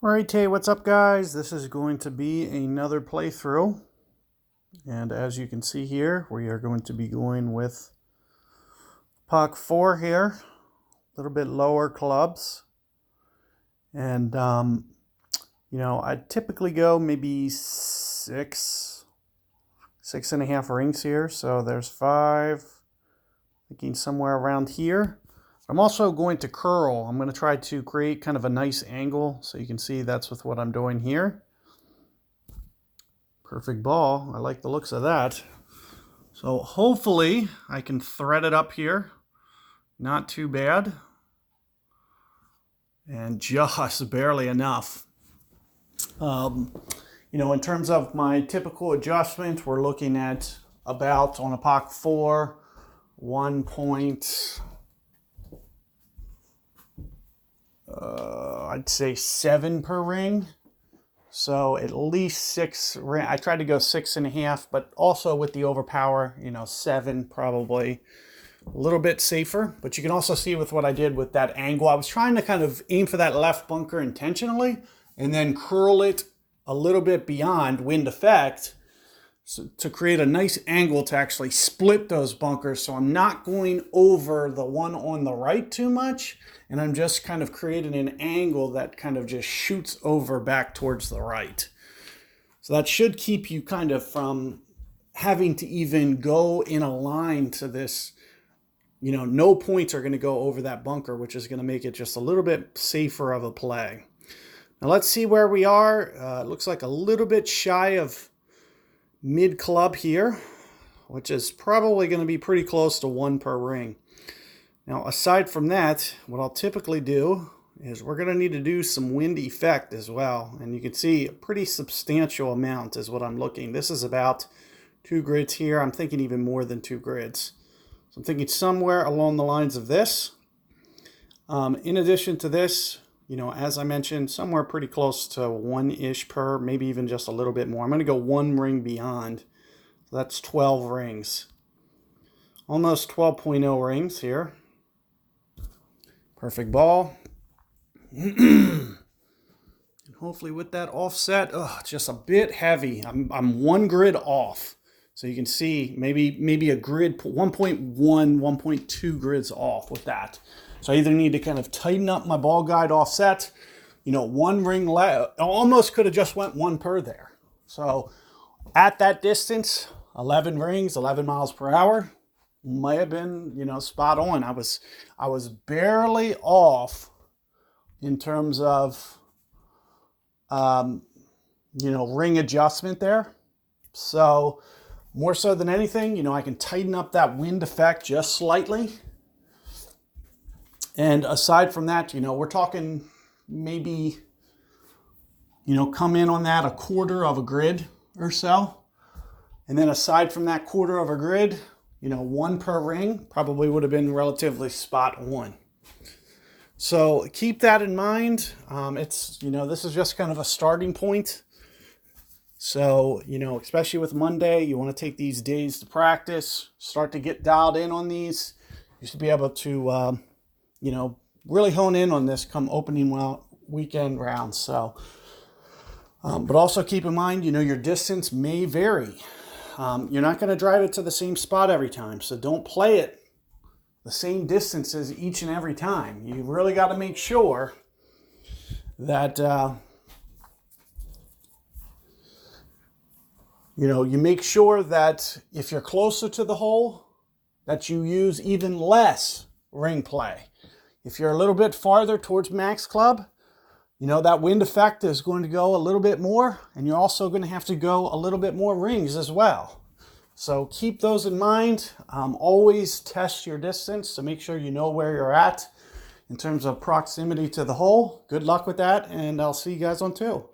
Alright, hey, what's up guys? This is going to be another playthrough. And as you can see here, we are going to be going with Pak 4 here. A little bit lower clubs. And, I typically go maybe six and a half rings here. So there's 5, thinking somewhere around here. I'm also going to curl. I'm going to try to create kind of a nice angle, so you can see that's with what I'm doing here. Perfect ball. I like the looks of that. So hopefully I can thread it up here. Not too bad. And just barely enough. In terms of my typical adjustment, we're looking at about, on a Pak 4, 1. I'd say 7 per ring. So at least 6 ring. I tried to go 6.5, but also with the overpower, 7 probably a little bit safer. But you can also see with what I did with that angle, I was trying to kind of aim for that left bunker intentionally and then curl it a little bit beyond wind effect, so to create a nice angle to actually split those bunkers. So I'm not going over the one on the right too much, and I'm just kind of creating an angle that kind of just shoots over back towards the right. So that should keep you kind of from having to even go in a line to this. No points are going to go over that bunker, which is going to make it just a little bit safer of a play. Now let's see where we are. It looks like a little bit shy of mid club here, which is probably going to be pretty close to 1 per ring. Now, aside from that, what I'll typically do is we're going to need to do some wind effect as well. And you can see a pretty substantial amount is what I'm looking. This is about 2 grids here. I'm thinking even more than 2 grids. So I'm thinking somewhere along the lines of this. In addition to this, as I mentioned, somewhere pretty close to 1-ish per, maybe even just a little bit more. I'm going to go 1 ring beyond. So that's 12 rings. Almost 12.0 rings here. Perfect ball. And hopefully with that offset, it's just a bit heavy. I'm 1 grid off. So you can see maybe a grid 1.1, 1.2 grids off with that. So I either need to kind of tighten up my ball guide offset, 1 ring left. Almost could have just went 1 per there. So at that distance, 11 rings, 11 miles per hour, might have been, spot on. I was barely off in terms of, ring adjustment there. So more so than anything, I can tighten up that wind effect just slightly. And aside from that, we're talking maybe, come in on that 1/4 of a grid or so. And then aside from that 1/4 of a grid, 1 per ring probably would have been relatively spot on. So keep that in mind. This is just kind of a starting point. So, especially with Monday, you want to take these days to practice, start to get dialed in on these. You should be able to, really hone in on this come opening weekend rounds. So, but also keep in mind, your distance may vary. You're not going to drive it to the same spot every time. So don't play it the same distances each and every time. You really got to make sure that, you make sure that if you're closer to the hole, that you use even less ring play. If you're a little bit farther towards max club, that wind effect is going to go a little bit more, and you're also going to have to go a little bit more rings as well. So keep those in mind. Always test your distance to make sure you know where you're at in terms of proximity to the hole. Good luck with that, and I'll see you guys on 2.